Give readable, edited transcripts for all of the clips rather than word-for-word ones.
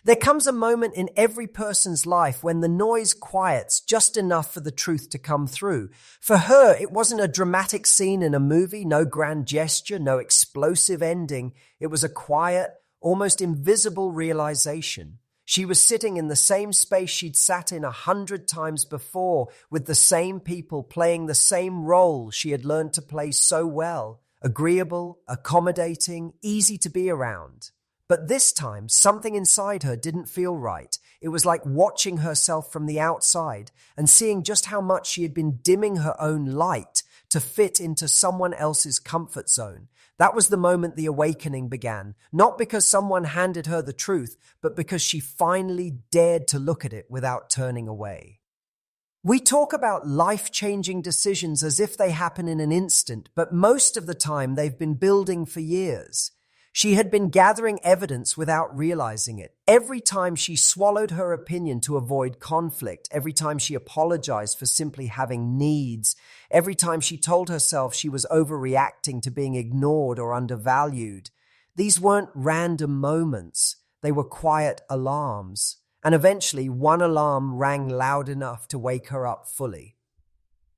There comes a moment in every person's life when the noise quiets just enough for the truth to come through. For her, it wasn't a dramatic scene in a movie, no grand gesture, no explosive ending. It was a quiet, almost invisible realization. She was sitting in the same space she'd sat in 100 times before, with the same people playing the same role she had learned to play so well. Agreeable, accommodating, easy to be around. But this time, something inside her didn't feel right. It was like watching herself from the outside and seeing just how much she had been dimming her own light to fit into someone else's comfort zone. That was the moment the awakening began, not because someone handed her the truth, but because she finally dared to look at it without turning away. We talk about life-changing decisions as if they happen in an instant, but most of the time they've been building for years. She had been gathering evidence without realizing it. Every time she swallowed her opinion to avoid conflict, every time she apologized for simply having needs, every time she told herself she was overreacting to being ignored or undervalued, these weren't random moments. They were quiet alarms. And eventually, one alarm rang loud enough to wake her up fully.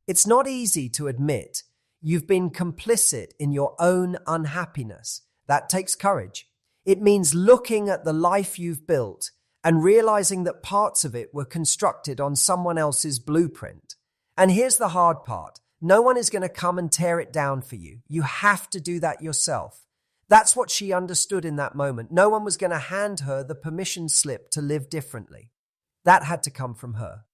It's not easy to admit you've been complicit in your own unhappiness. That takes courage. It means looking at the life you've built and realizing that parts of it were constructed on someone else's blueprint. And here's the hard part. No one is going to come and tear it down for you. You have to do that yourself. That's what she understood in that moment. No one was going to hand her the permission slip to live differently. That had to come from her.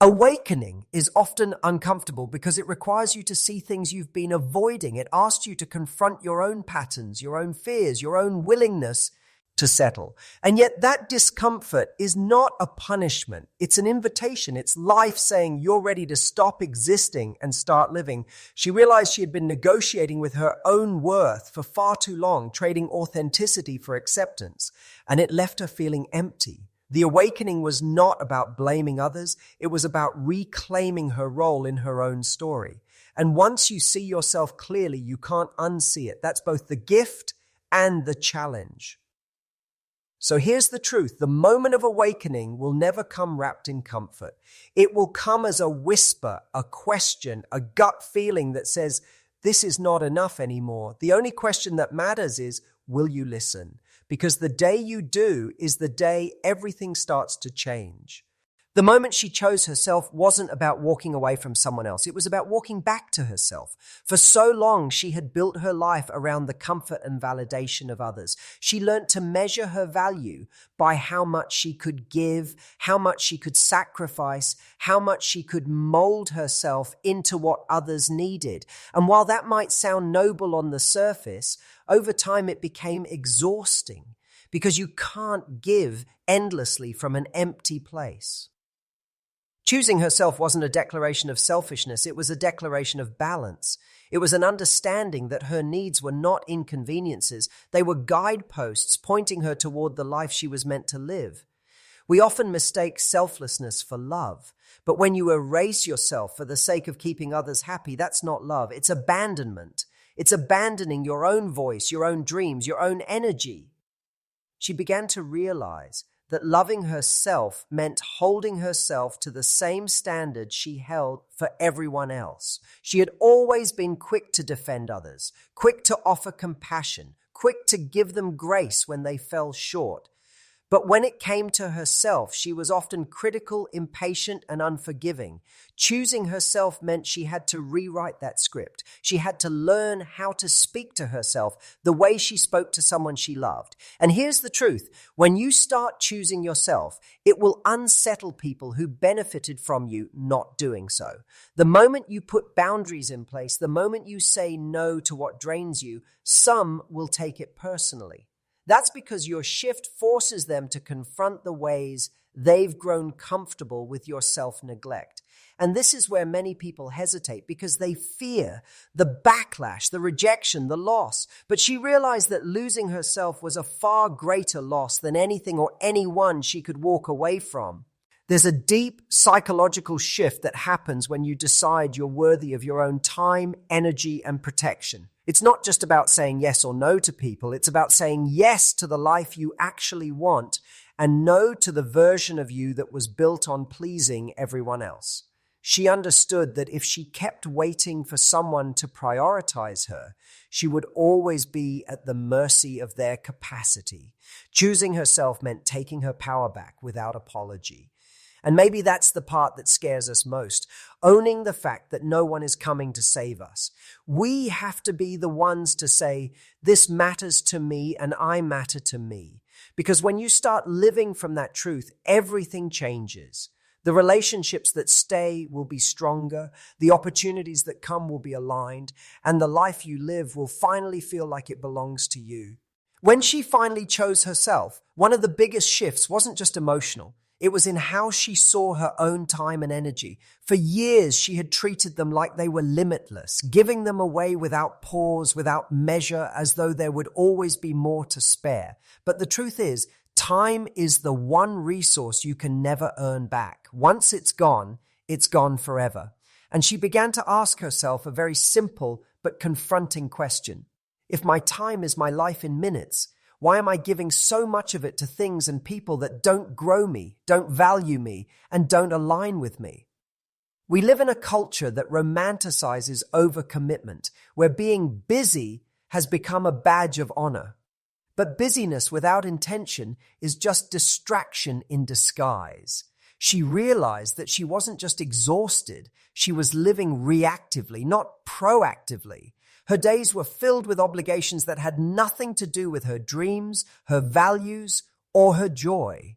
Awakening is often uncomfortable because it requires you to see things you've been avoiding. It asks you to confront your own patterns, your own fears, your own willingness to settle. And yet that discomfort is not a punishment. It's an invitation. It's life saying you're ready to stop existing and start living. She realized she had been negotiating with her own worth for far too long, trading authenticity for acceptance, and it left her feeling empty. The awakening was not about blaming others. It was about reclaiming her role in her own story. And once you see yourself clearly, you can't unsee it. That's both the gift and the challenge. So here's the truth. The moment of awakening will never come wrapped in comfort. It will come as a whisper, a question, a gut feeling that says, this is not enough anymore. The only question that matters is, will you listen? Because the day you do is the day everything starts to change. The moment she chose herself wasn't about walking away from someone else. It was about walking back to herself. For so long, she had built her life around the comfort and validation of others. She learned to measure her value by how much she could give, how much she could sacrifice, how much she could mold herself into what others needed. And while that might sound noble on the surface, over time it became exhausting because you can't give endlessly from an empty place. Choosing herself wasn't a declaration of selfishness, it was a declaration of balance. It was an understanding that her needs were not inconveniences, they were guideposts pointing her toward the life she was meant to live. We often mistake selflessness for love, but when you erase yourself for the sake of keeping others happy, that's not love, it's abandonment. It's abandoning your own voice, your own dreams, your own energy. She began to realize that loving herself meant holding herself to the same standard she held for everyone else. She had always been quick to defend others, quick to offer compassion, quick to give them grace when they fell short. But when it came to herself, she was often critical, impatient, and unforgiving. Choosing herself meant she had to rewrite that script. She had to learn how to speak to herself the way she spoke to someone she loved. And here's the truth. When you start choosing yourself, it will unsettle people who benefited from you not doing so. The moment you put boundaries in place, the moment you say no to what drains you, some will take it personally. That's because your shift forces them to confront the ways they've grown comfortable with your self-neglect. And this is where many people hesitate because they fear the backlash, the rejection, the loss. But she realized that losing herself was a far greater loss than anything or anyone she could walk away from. There's a deep psychological shift that happens when you decide you're worthy of your own time, energy, and protection. It's not just about saying yes or no to people. It's about saying yes to the life you actually want and no to the version of you that was built on pleasing everyone else. She understood that if she kept waiting for someone to prioritize her, she would always be at the mercy of their capacity. Choosing herself meant taking her power back without apology. And maybe that's the part that scares us most, owning the fact that no one is coming to save us. We have to be the ones to say, this matters to me and I matter to me. Because when you start living from that truth, everything changes. The relationships that stay will be stronger, the opportunities that come will be aligned, and the life you live will finally feel like it belongs to you. When she finally chose herself, one of the biggest shifts wasn't just emotional. It was in how she saw her own time and energy. For years, she had treated them like they were limitless, giving them away without pause, without measure, as though there would always be more to spare. But the truth is, time is the one resource you can never earn back. Once it's gone forever. And she began to ask herself a very simple but confronting question. If my time is my life in minutes, why am I giving so much of it to things and people that don't grow me, don't value me, and don't align with me? We live in a culture that romanticizes overcommitment, where being busy has become a badge of honor. But busyness without intention is just distraction in disguise. She realized that she wasn't just exhausted, she was living reactively, not proactively. Her days were filled with obligations that had nothing to do with her dreams, her values, or her joy.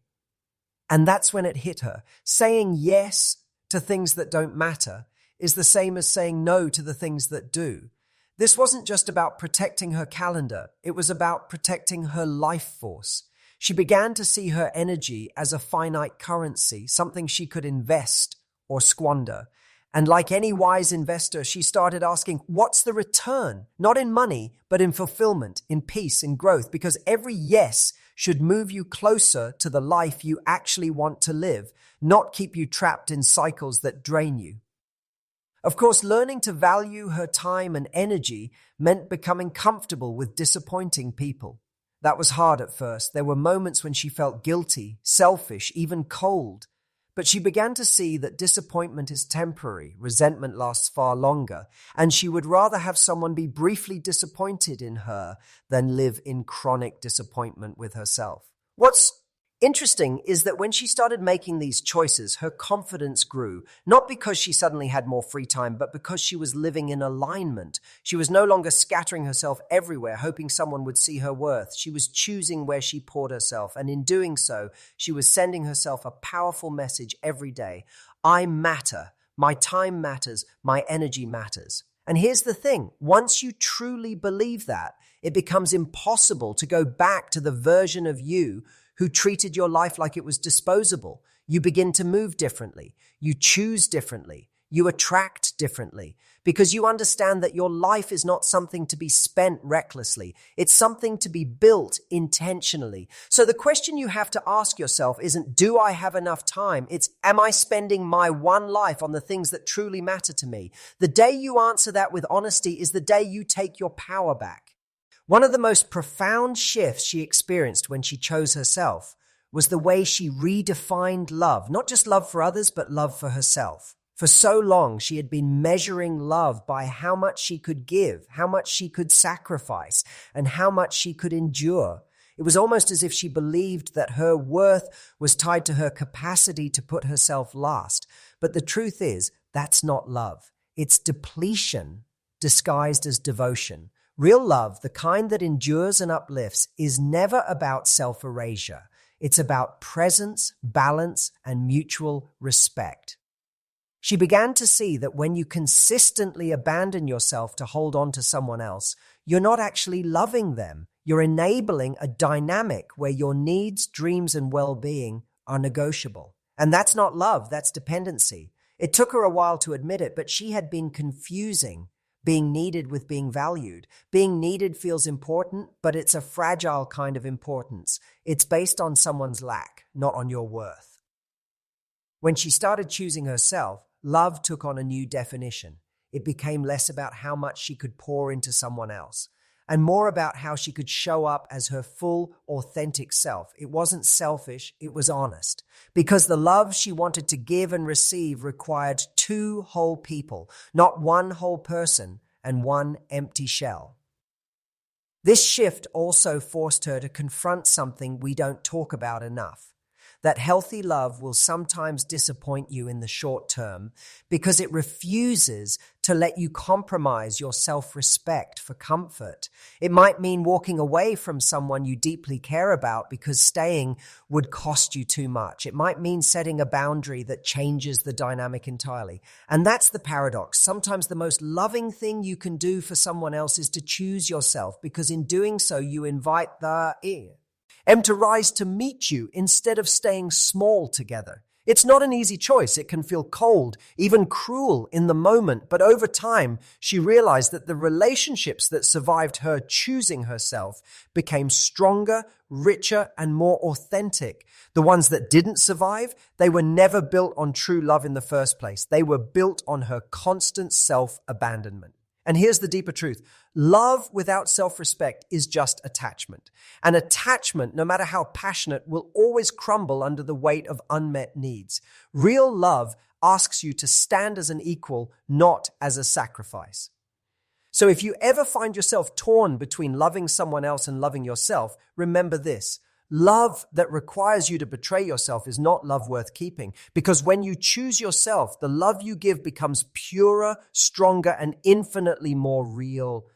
And that's when it hit her. Saying yes to things that don't matter is the same as saying no to the things that do. This wasn't just about protecting her calendar. It was about protecting her life force. She began to see her energy as a finite currency, something she could invest or squander. And like any wise investor, she started asking, what's the return? Not in money, but in fulfillment, in peace, in growth, because every yes should move you closer to the life you actually want to live, not keep you trapped in cycles that drain you. Of course, learning to value her time and energy meant becoming comfortable with disappointing people. That was hard at first. There were moments when she felt guilty, selfish, even cold. But she began to see that disappointment is temporary, resentment lasts far longer, and she would rather have someone be briefly disappointed in her than live in chronic disappointment with herself. What's interesting is that when she started making these choices, her confidence grew, not because she suddenly had more free time, but because she was living in alignment. She was no longer scattering herself everywhere, hoping someone would see her worth. She was choosing where she poured herself, and in doing so, she was sending herself a powerful message every day. I matter. My time matters. My energy matters. And here's the thing. Once you truly believe that, it becomes impossible to go back to the version of you who treated your life like it was disposable. You begin to move differently. You choose differently. You attract differently because you understand that your life is not something to be spent recklessly. It's something to be built intentionally. So the question you have to ask yourself isn't, do I have enough time? It's, am I spending my one life on the things that truly matter to me? The day you answer that with honesty is the day you take your power back. One of the most profound shifts she experienced when she chose herself was the way she redefined love, not just love for others, but love for herself. For so long, she had been measuring love by how much she could give, how much she could sacrifice, and how much she could endure. It was almost as if she believed that her worth was tied to her capacity to put herself last. But the truth is, that's not love. It's depletion disguised as devotion. Real love, the kind that endures and uplifts, is never about self-erasure. It's about presence, balance, and mutual respect. She began to see that when you consistently abandon yourself to hold on to someone else, you're not actually loving them. You're enabling a dynamic where your needs, dreams, and well-being are negotiable. And that's not love, that's dependency. It took her a while to admit it, but she had been confusing being needed with being valued. Being needed feels important, but it's a fragile kind of importance. It's based on someone's lack, not on your worth. When she started choosing herself, love took on a new definition. it became less about how much she could pour into someone else and more about how she could show up as her full, authentic self. It wasn't selfish, it was honest. Because the love she wanted to give and receive required two whole people, not one whole person and one empty shell. This shift also forced her to confront something we don't talk about enough. That healthy love will sometimes disappoint you in the short term because it refuses to let you compromise your self-respect for comfort. It might mean walking away from someone you deeply care about because staying would cost you too much. It might mean setting a boundary that changes the dynamic entirely. And that's the paradox. Sometimes the most loving thing you can do for someone else is to choose yourself, because in doing so, you invite the to rise to meet you instead of staying small together. It's not an easy choice. It can feel cold, even cruel in the moment. But over time, she realized that the relationships that survived her choosing herself became stronger, richer, and more authentic. The ones that didn't survive, they were never built on true love in the first place. They were built on her constant self-abandonment. And here's the deeper truth. Love without self-respect is just attachment. And attachment, no matter how passionate, will always crumble under the weight of unmet needs. Real love asks you to stand as an equal, not as a sacrifice. So if you ever find yourself torn between loving someone else and loving yourself, remember this. Love that requires you to betray yourself is not love worth keeping, because when you choose yourself, the love you give becomes purer, stronger, and infinitely more real.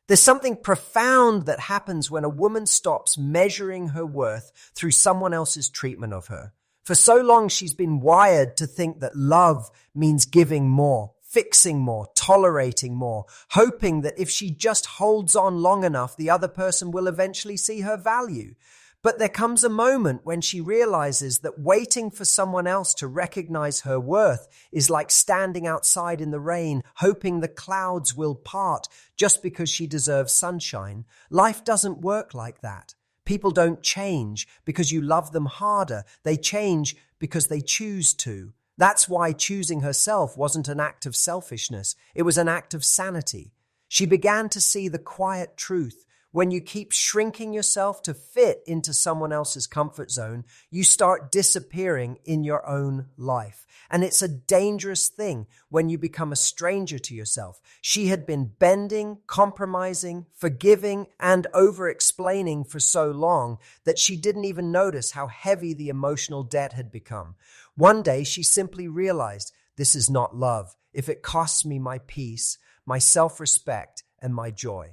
There's something profound that happens when a woman stops measuring her worth through someone else's treatment of her. For so long, she's been wired to think that love means giving more, fixing more, tolerating more, hoping that if she just holds on long enough, the other person will eventually see her value. But there comes a moment when she realizes that waiting for someone else to recognize her worth is like standing outside in the rain, hoping the clouds will part just because she deserves sunshine. Life doesn't work like that. People don't change because you love them harder. They change because they choose to. That's why choosing herself wasn't an act of selfishness. It was an act of sanity. She began to see the quiet truth. When you keep shrinking yourself to fit into someone else's comfort zone, you start disappearing in your own life. And it's a dangerous thing when you become a stranger to yourself. She had been bending, compromising, forgiving, and over-explaining for so long that she didn't even notice how heavy the emotional debt had become. One day, she simply realized, this is not love if it costs me my peace, my self-respect, and my joy.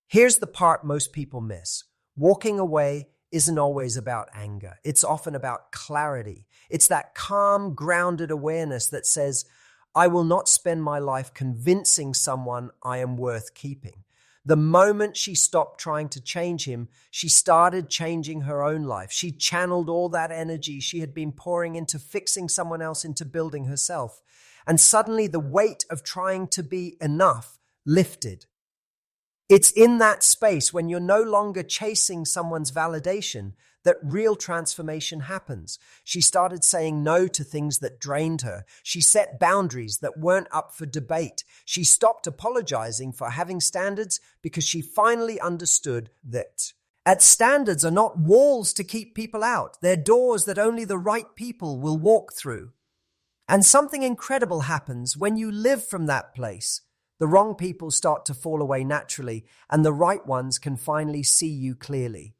Here's the part most people miss. Walking away isn't always about anger. It's often about clarity. It's that calm, grounded awareness that says, I will not spend my life convincing someone I am worth keeping. The moment she stopped trying to change him, she started changing her own life. She channeled all that energy she had been pouring into fixing someone else into building herself. And suddenly the weight of trying to be enough lifted. It's in that space when you're no longer chasing someone's validation that real transformation happens. She started saying no to things that drained her. She set boundaries that weren't up for debate. She stopped apologizing for having standards because she finally understood that standards are not walls to keep people out. They're doors that only the right people will walk through. And something incredible happens when you live from that place. The wrong people start to fall away naturally, and the right ones can finally see you clearly.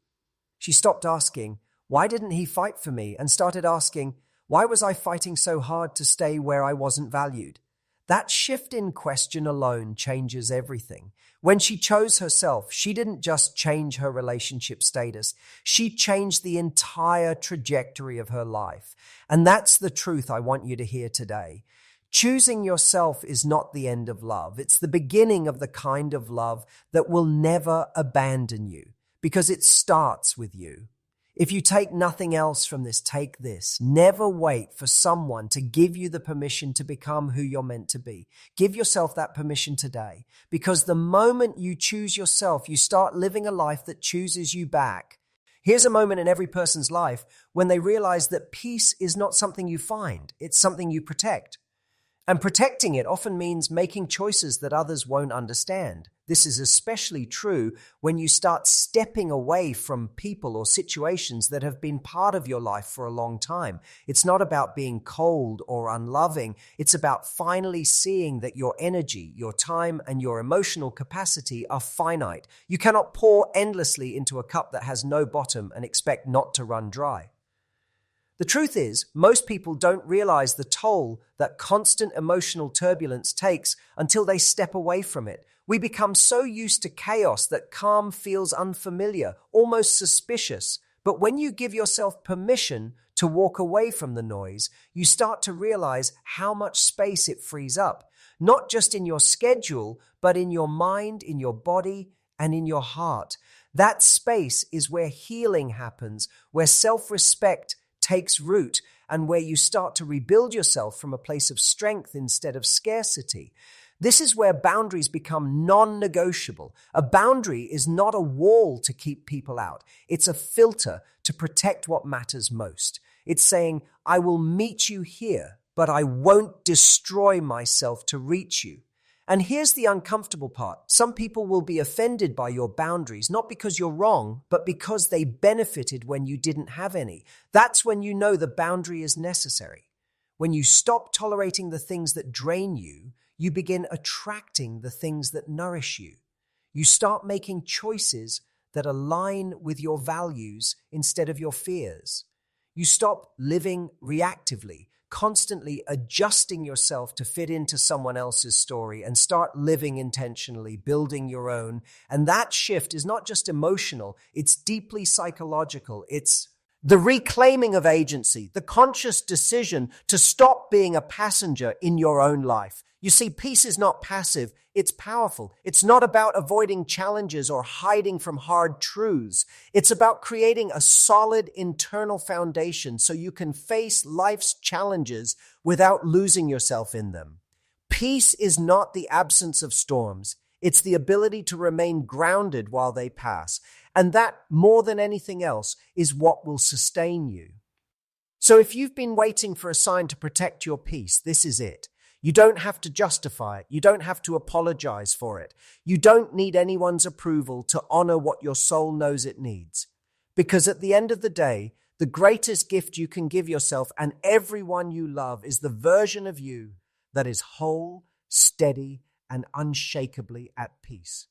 She stopped asking, why didn't he fight for me? And started asking, why was I fighting so hard to stay where I wasn't valued? That shift in question alone changes everything. When she chose herself, she didn't just change her relationship status. She changed the entire trajectory of her life. And that's the truth I want you to hear today. Choosing yourself is not the end of love. It's the beginning of the kind of love that will never abandon you, because it starts with you. If you take nothing else from this, take this. Never wait for someone to give you the permission to become who you're meant to be. Give yourself that permission today, because the moment you choose yourself, you start living a life that chooses you back. Here's a moment in every person's life when they realize that peace is not something you find, it's something you protect. And protecting it often means making choices that others won't understand. This is especially true when you start stepping away from people or situations that have been part of your life for a long time. It's not about being cold or unloving. It's about finally seeing that your energy, your time, and your emotional capacity are finite. You cannot pour endlessly into a cup that has no bottom and expect not to run dry. The truth is, most people don't realize the toll that constant emotional turbulence takes until they step away from it. We become so used to chaos that calm feels unfamiliar, almost suspicious. But when you give yourself permission to walk away from the noise, you start to realize how much space it frees up, not just in your schedule, but in your mind, in your body, and in your heart. That space is where healing happens, where self-respect takes root, and where you start to rebuild yourself from a place of strength instead of scarcity. This is where boundaries become non-negotiable. A boundary is not a wall to keep people out. It's a filter to protect what matters most. It's saying, I will meet you here, but I won't destroy myself to reach you. And here's the uncomfortable part. Some people will be offended by your boundaries, not because you're wrong, but because they benefited when you didn't have any. That's when you know the boundary is necessary. When you stop tolerating the things that drain you, you begin attracting the things that nourish you. You start making choices that align with your values instead of your fears. You stop living reactively, constantly adjusting yourself to fit into someone else's story, and start living intentionally, building your own. And that shift is not just emotional, it's deeply psychological. It's the reclaiming of agency, the conscious decision to stop being a passenger in your own life. You see, peace is not passive, it's powerful. It's not about avoiding challenges or hiding from hard truths. It's about creating a solid internal foundation so you can face life's challenges without losing yourself in them. Peace is not the absence of storms. It's the ability to remain grounded while they pass. And that, more than anything else, is what will sustain you. So if you've been waiting for a sign to protect your peace, this is it. You don't have to justify it. You don't have to apologize for it. You don't need anyone's approval to honor what your soul knows it needs. Because at the end of the day, the greatest gift you can give yourself and everyone you love is the version of you that is whole, steady, and unshakably at peace.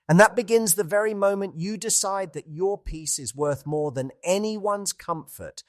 And that begins the very moment you decide that your peace is worth more than anyone's comfort,